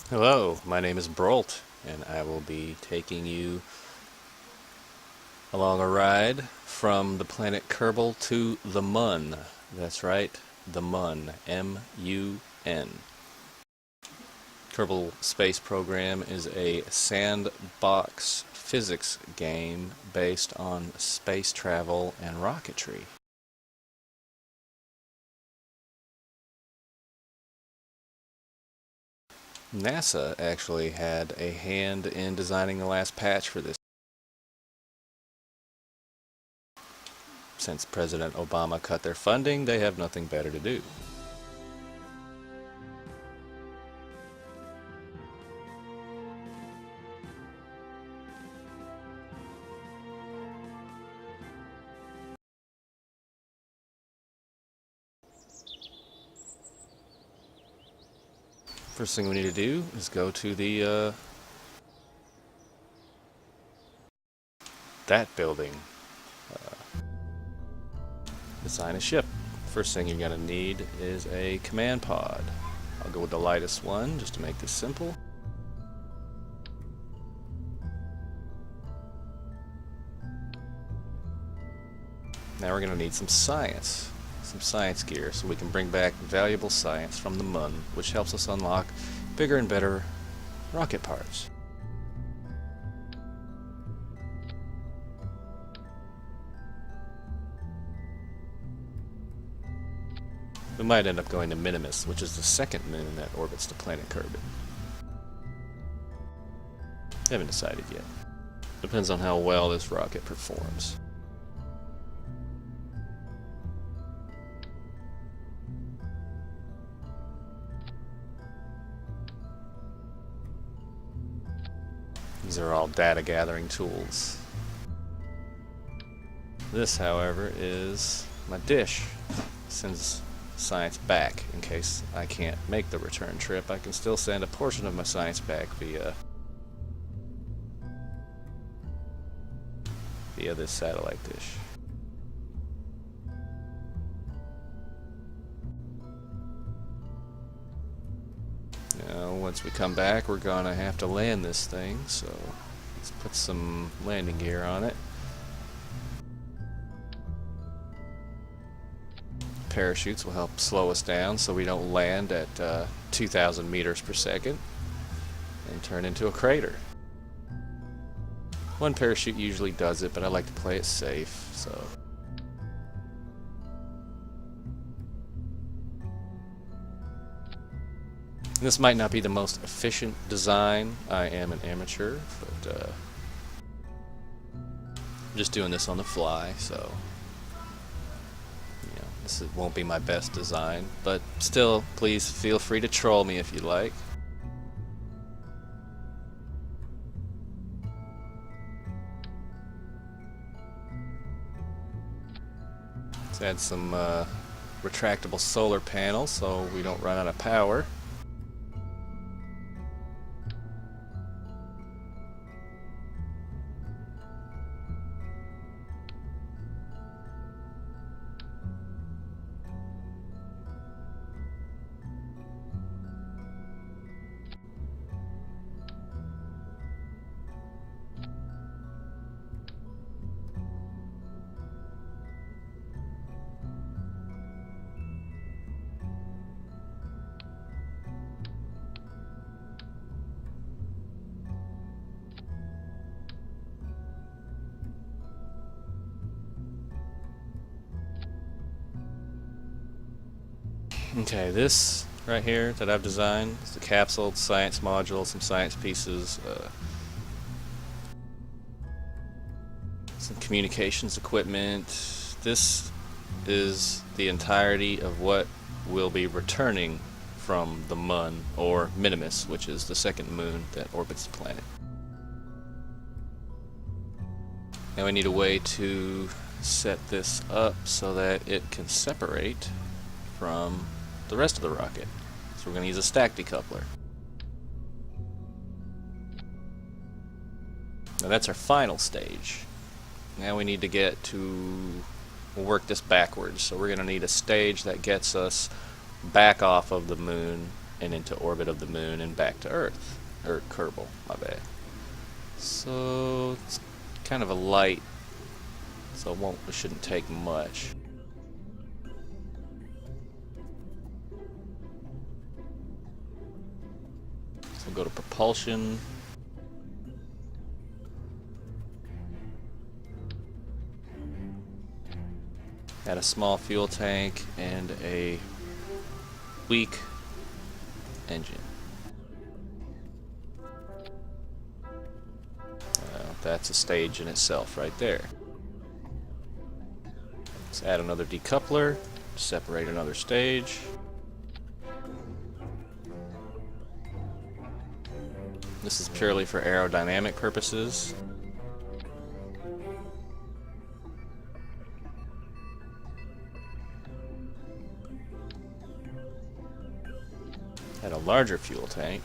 Hello, my name is Brolt, and I will be taking you along a ride from the planet Kerbal to the Mun. That's right, the Mun. M-U-N. Kerbal Space Program is a sandbox physics game based on space travel and rocketry. NASA actually had a hand in designing the last patch for this. Since President Obama cut their funding, they have nothing better to do. First thing we need to do is go to the that building. Design a ship. First thing you're gonna need is a command pod. I'll go with the lightest one just to make this simple. Now we're gonna need some science gear, so we can bring back valuable science from the Mun, which helps us unlock bigger and better rocket parts. We might end up going to Minimus, which is the second moon that orbits the planet Kerbin. Haven't decided yet. Depends on how well this rocket performs. These are all data gathering tools. This, however, is my dish. Sends science back in case I can't make the return trip. I can still send a portion of my science back via this satellite dish. Now, once we come back, we're gonna have to land this thing, so let's put some landing gear on it. Parachutes will help slow us down so we don't land at 2,000 meters per second and turn into a crater. One parachute usually does it, but I like to play it safe, so. This might not be the most efficient design. I am an amateur, but I'm just doing this on the fly, so this won't be my best design, but still, please feel free to troll me if you like. Let's add some retractable solar panels so we don't run out of power. Okay, this right here that I've designed is the capsule, the science module, some science pieces, some communications equipment. This is the entirety of what will be returning from the Mun, or Minimus, which is the second moon that orbits the planet. Now we need a way to set this up so that it can separate from the rest of the rocket. So we're going to use a stack decoupler. Now that's our final stage. Now we need to get to, we'll work this backwards. So we're going to need a stage that gets us back off of the moon and into orbit of the moon and back to Earth. Or Kerbal, my bad. So it's kind of a light, so it shouldn't take much. So we'll go to propulsion. Add a small fuel tank and a weak engine. That's a stage in itself right there. Let's add another decoupler, separate another stage. This is purely for aerodynamic purposes. Add a larger fuel tank.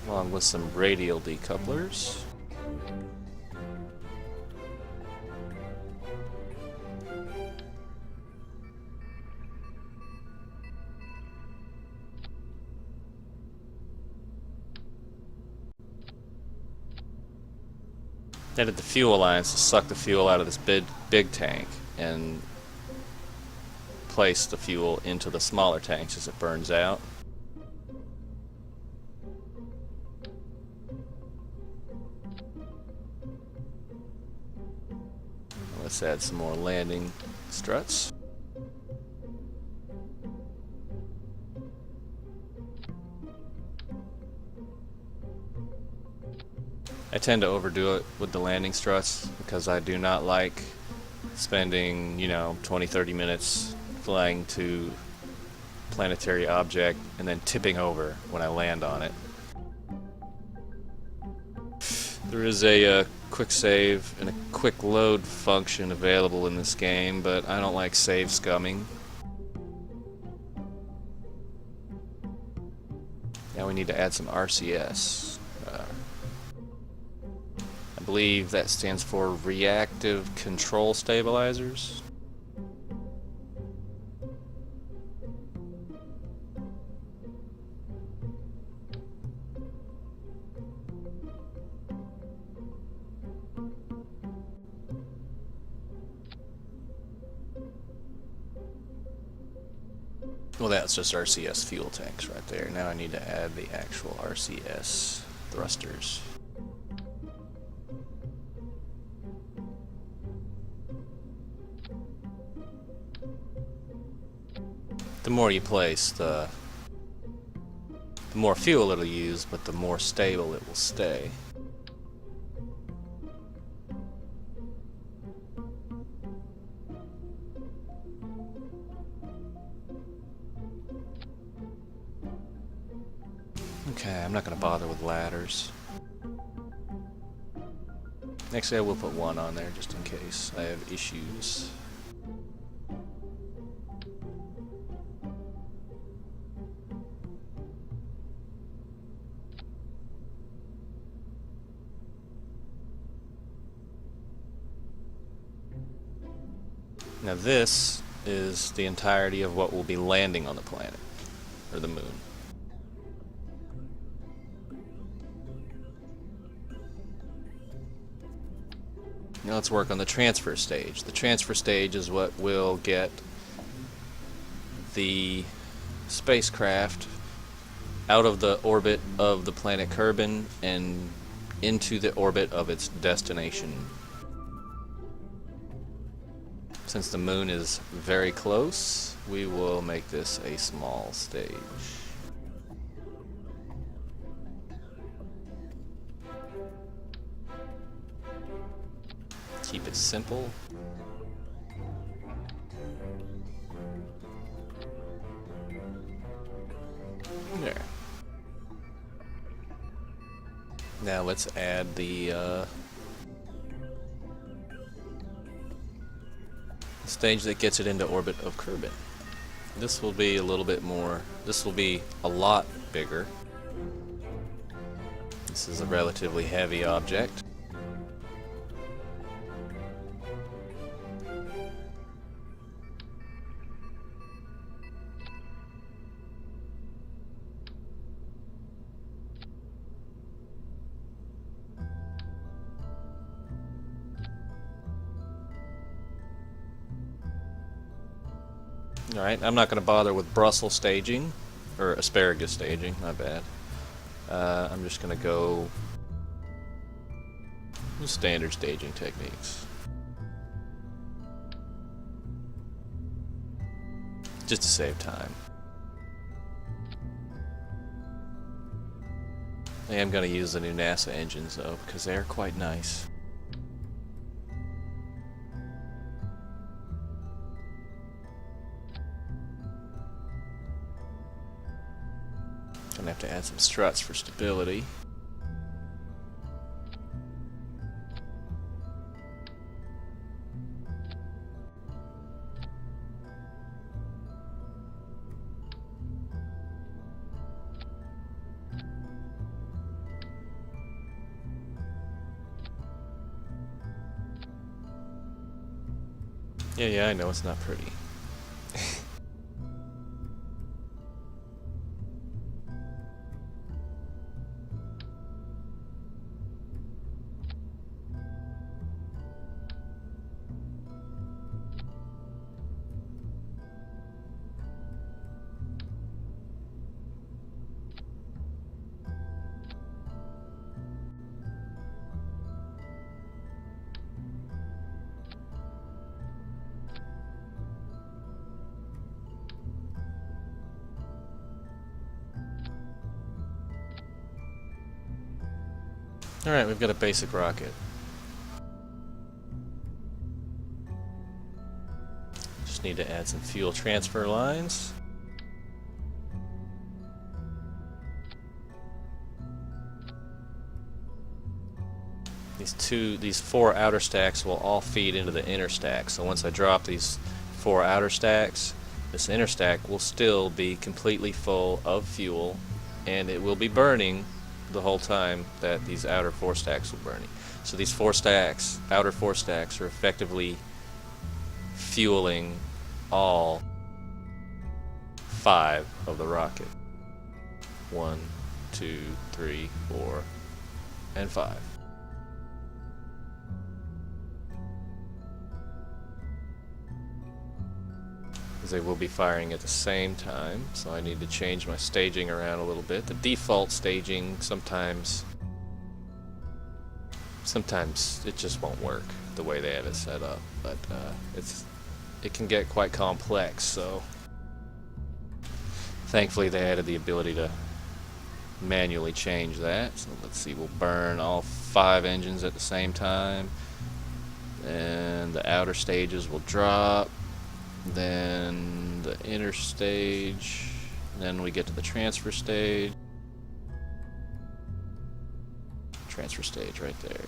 Along with some radial decouplers. Added the fuel lines to suck the fuel out of this big tank and place the fuel into the smaller tanks as it burns out. Let's add some more landing struts. I tend to overdo it with the landing struts because I do not like spending, 20-30 minutes flying to planetary object and then tipping over when I land on it. There is a quick save and a quick load function available in this game, but I don't like save scumming. Now we need to add some RCS. I believe that stands for Reactive Control Stabilizers. Well, that's just RCS fuel tanks right there. Now I need to add the actual RCS thrusters. The more you place, the more fuel it'll use, but the more stable it will stay. Okay, I'm not going to bother with ladders. Actually, I will put one on there just in case I have issues. Now this is the entirety of what will be landing on the planet, or the moon. Now let's work on the transfer stage. The transfer stage is what will get the spacecraft out of the orbit of the planet Kerbin and into the orbit of its destination. Since the moon is very close, we will make this a small stage. Keep it simple. There. Now let's add the stage that gets it into orbit of Kerbin. This will be a little bit more, this will be a lot bigger. This is a relatively heavy object. Alright, I'm not going to bother with Brussels staging, or asparagus staging, my bad. I'm just going to go with standard staging techniques. Just to save time. I am going to use the new NASA engines though, because they're quite nice. Gonna have to add some struts for stability. Yeah, I know it's not pretty. Alright, we've got a basic rocket. Just need to add some fuel transfer lines. These four outer stacks will all feed into the inner stack. So once I drop these four outer stacks, this inner stack will still be completely full of fuel, and it will be burning the whole time that these outer four stacks will burning. So these outer four stacks are effectively fueling all 5 of the rocket. 1, 2, 3, 4, and 5. They will be firing at the same time, so I need to change my staging around a little bit. The default staging sometimes it just won't work the way they have it set up, but it can get quite complex, so thankfully they added the ability to manually change that. So let's see, we'll burn all 5 engines at the same time, and the outer stages will drop. Then the inner stage, then we get to the transfer stage. Transfer stage right there.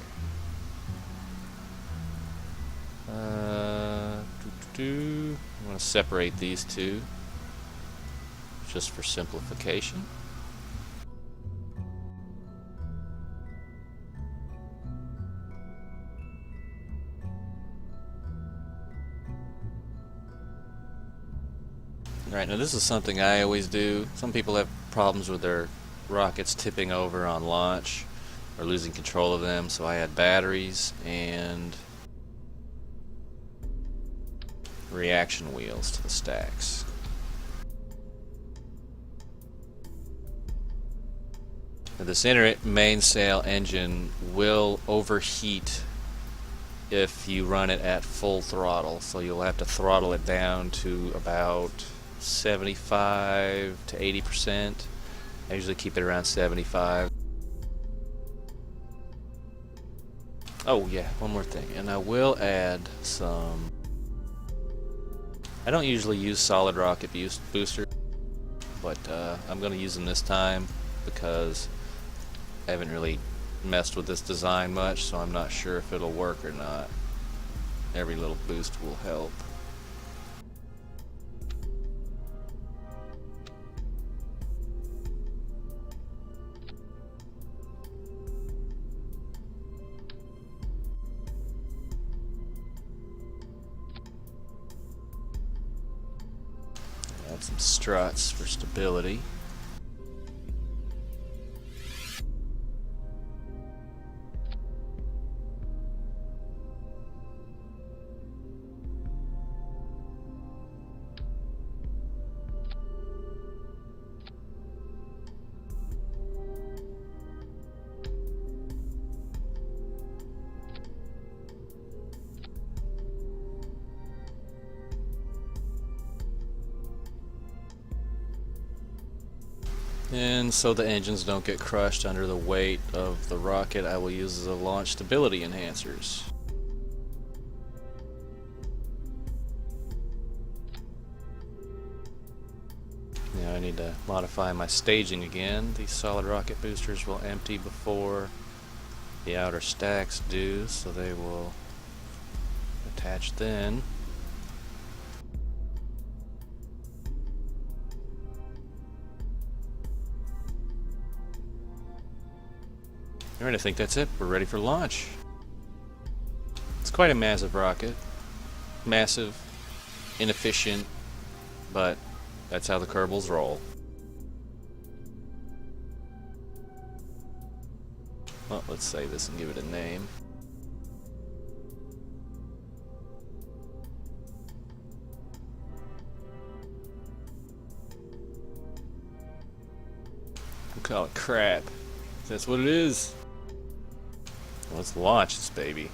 I'm going to separate these two just for simplification. Right, now this is something I always do. Some people have problems with their rockets tipping over on launch or losing control of them, so I add batteries and reaction wheels to the stacks. Now this inner mainsail engine will overheat if you run it at full throttle, so you'll have to throttle it down to about 75 to 80%. I usually keep it around 75. Oh yeah, one more thing, and I will add some. I don't usually use solid rocket boosters, but I'm going to use them this time because I haven't really messed with this design much, so I'm not sure if it'll work or not. Every little boost will help. Add some struts for stability. And so the engines don't get crushed under the weight of the rocket, I will use the launch stability enhancers. Now I need to modify my staging again. These solid rocket boosters will empty before the outer stacks do, so they will attach then. Alright, I think that's it. We're ready for launch. It's quite a massive rocket. Massive, inefficient, but that's how the Kerbals roll. Well, let's save this and give it a name. We'll call it crap. That's what it is. Let's launch this baby.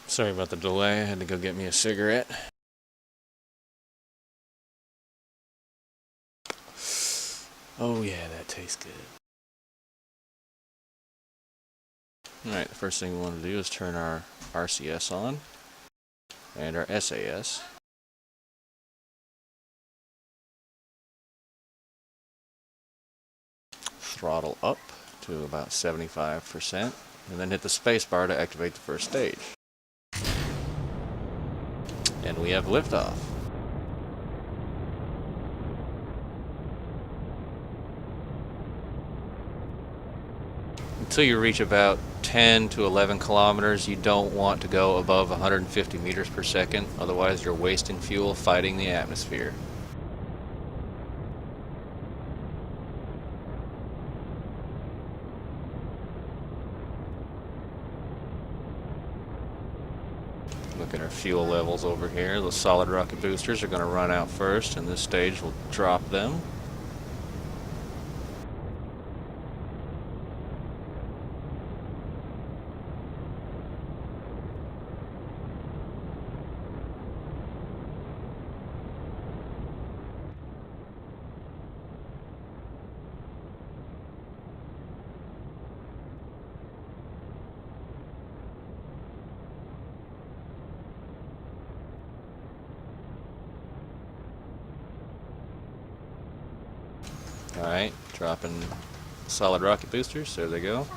Sorry about the delay, I had to go get me a cigarette. Oh yeah, that tastes good. Alright, the first thing we want to do is turn our RCS on and our SAS. Throttle up to about 75% and then hit the spacebar to activate the first stage. And we have liftoff. Until you reach about 10 to 11 kilometers, you don't want to go above 150 meters per second, otherwise you're wasting fuel fighting the atmosphere. Look at our fuel levels over here. The solid rocket boosters are going to run out first, and this stage will drop them. Alright, dropping solid rocket boosters. There they go.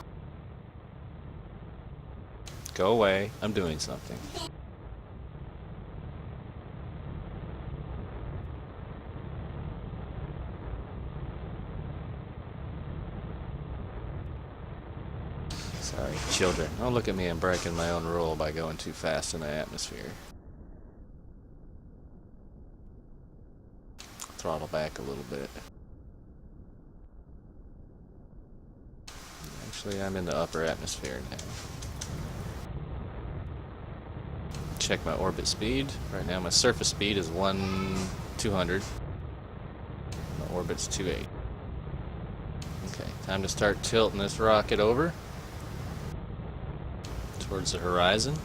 Go away. I'm doing something. Sorry, children. Don't look at me. I'm breaking my own rule by going too fast in the atmosphere. Throttle back a little bit. Actually, I'm in the upper atmosphere now. Check my orbit speed. Right now my surface speed is 200. My orbit's 28. Okay, time to start tilting this rocket over towards the horizon.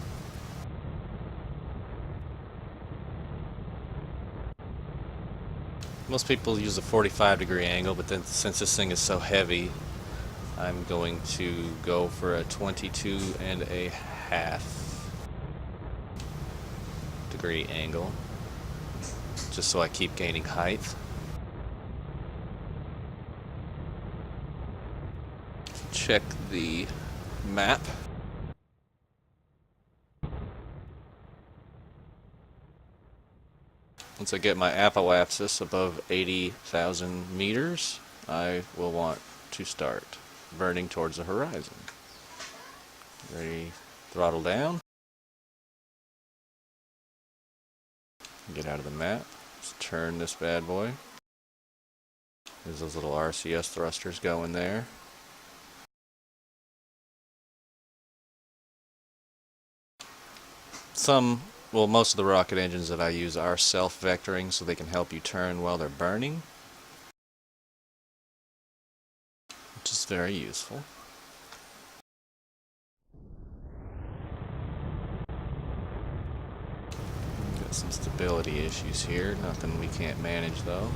Most people use a 45-degree angle, but then since this thing is so heavy, I'm going to go for a 22.5 degree angle, just so I keep gaining height. Check the map. Once I get my apoapsis above 80,000 meters, I will want to start burning towards the horizon. Ready, throttle down. Get out of the map. Let's turn this bad boy. There's those little RCS thrusters going there. Most of the rocket engines that I use are self-vectoring, so they can help you turn while they're burning, which is very useful. Got some stability issues here, nothing we can't manage though.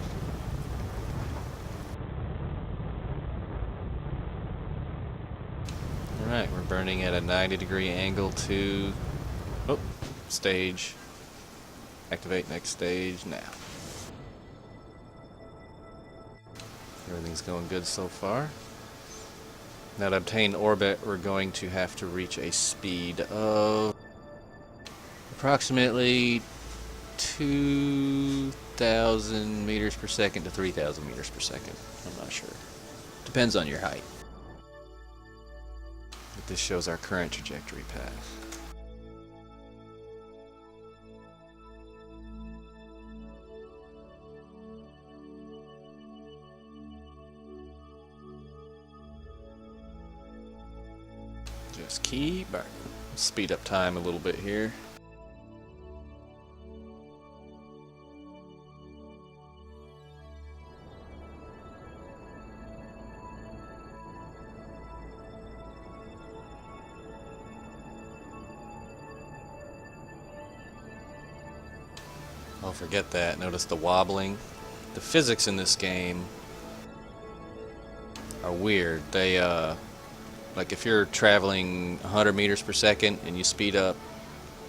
Alright, we're burning at a 90-degree angle to stage. Activate next stage now. Everything's going good so far. Now to obtain orbit, we're going to have to reach a speed of approximately 2,000 meters per second to 3,000 meters per second. I'm not sure. Depends on your height. But this shows our current trajectory path. Just keep burning. Speed up time a little bit here. Oh, forget that. Notice the wobbling. The physics in this game are weird. They, like if you're traveling 100 meters per second and you speed up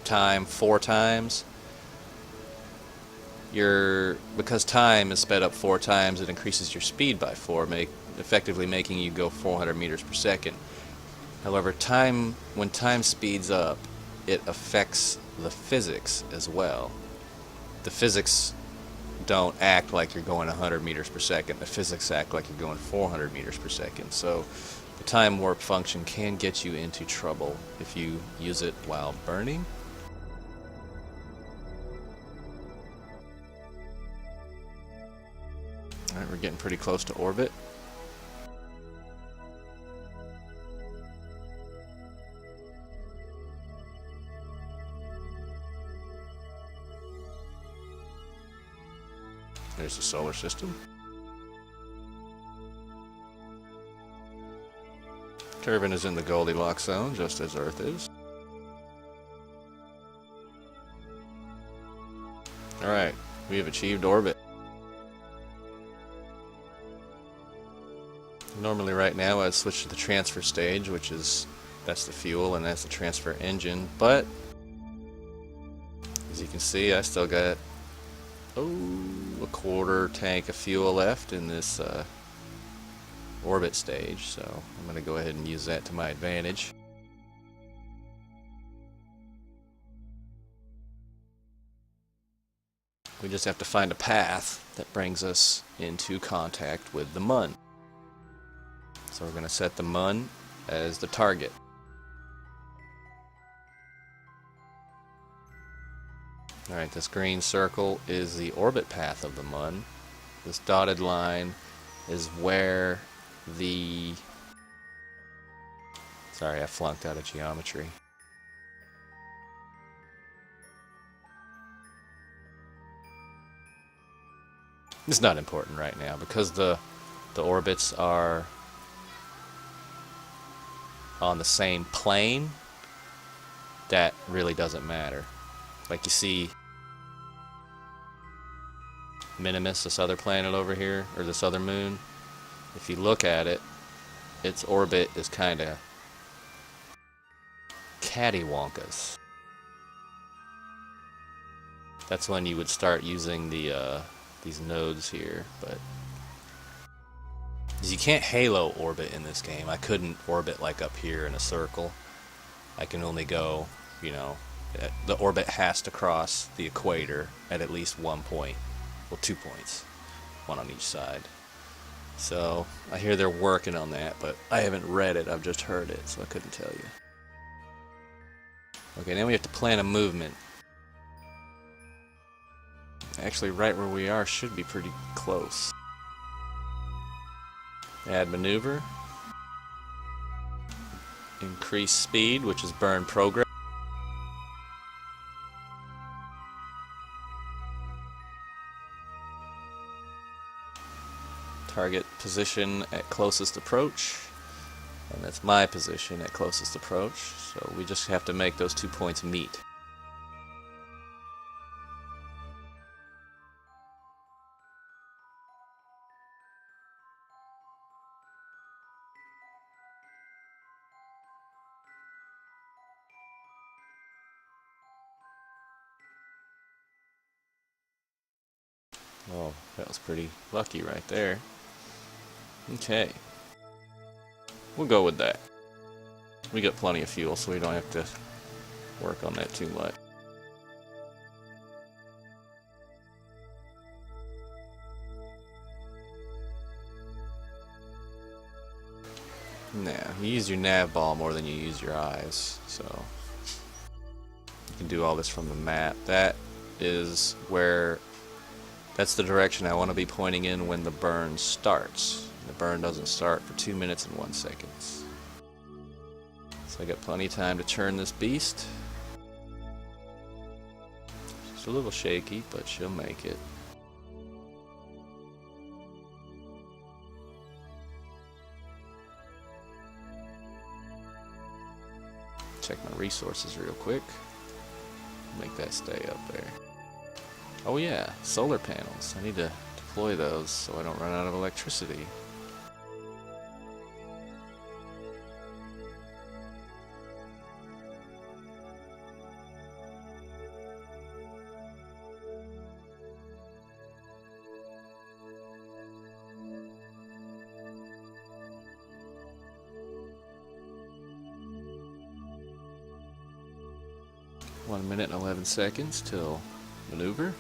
time 4 times, because time is sped up 4 times, it increases your speed by 4, effectively making you go 400 meters per second. However, when time speeds up, it affects the physics as well. The physics don't act like you're going 100 meters per second. The physics act like you're going 400 meters per second. So the time warp function can get you into trouble if you use it while burning. Alright, we're getting pretty close to orbit. There's the solar system. Turbine is in the Goldilocks zone, just as Earth is. Alright, we have achieved orbit. Normally right now I'd switch to the transfer stage, that's the fuel and that's the transfer engine, but as you can see I still got a quarter tank of fuel left in this orbit stage, so I'm going to go ahead and use that to my advantage. We just have to find a path that brings us into contact with the Mun. So we're going to set the Mun as the target. Alright, this green circle is the orbit path of the Mun. This dotted line is where Sorry, I flunked out of geometry. It's not important right now because the orbits are on the same plane. That really doesn't matter. Like you see Minimus, this other planet over here, or this other moon, if you look at it, its orbit is kind of cattywampus. That's when you would start using these nodes here, but you can't halo orbit in this game. I couldn't orbit like up here in a circle. I can only go, the orbit has to cross the equator at least 1 point. Well, 2 points. One on each side. So, I hear they're working on that, but I haven't read it, I've just heard it, so I couldn't tell you. Okay, now we have to plan a movement. Actually, right where we are should be pretty close. Add maneuver. Increase speed, which is burn progress. Target position at closest approach. And that's my position at closest approach. So we just have to make those 2 points meet. Oh, that was pretty lucky right there. Okay. We'll go with that. We got plenty of fuel, so we don't have to work on that too much. Now, you use your nav ball more than you use your eyes, so you can do all this from the map. That is where, that's the direction I want to be pointing in when the burn starts. The burn doesn't start for 2 minutes and 1 second. So I got plenty of time to turn this beast. Just a little shaky, but she'll make it. Check my resources real quick. Make that stay up there. Oh yeah, solar panels. I need to deploy those so I don't run out of electricity. One minute and 11 seconds till maneuver.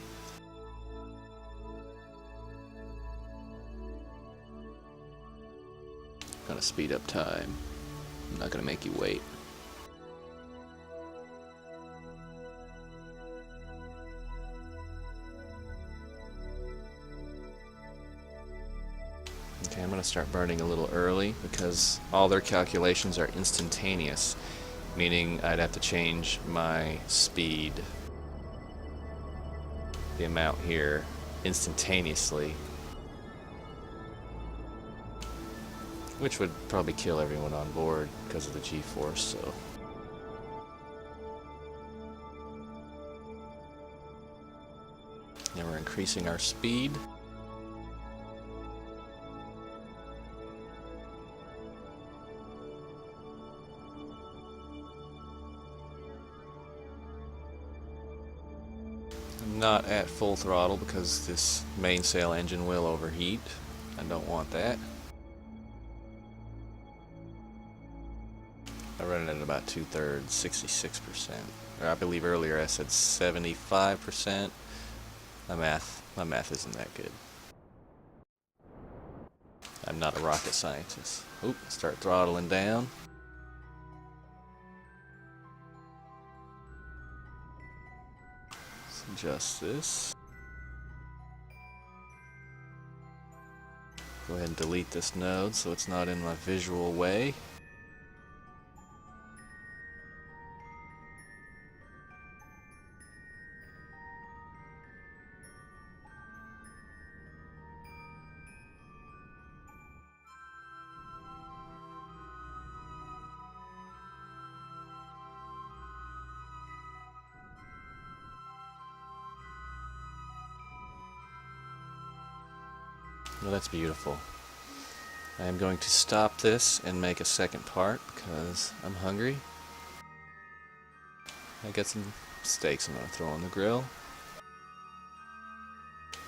Gonna speed up time. I'm not gonna make you wait. Okay, I'm gonna start burning a little early because all their calculations are instantaneous, meaning I'd have to change my speed, the amount here, instantaneously, which would probably kill everyone on board because of the G-force, so. Now we're increasing our speed. I'm not at full throttle because this mainsail engine will overheat. I don't want that. I run it at about 2/3, 66%. Or I believe earlier I said 75%. My math isn't that good. I'm not a rocket scientist. Oop, start throttling down. Let's adjust this. Go ahead and delete this node so it's not in my visual way. Well, that's beautiful. I am going to stop this and make a second part because I'm hungry. I got some steaks I'm going to throw on the grill.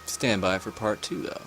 Stand by for part 2 though.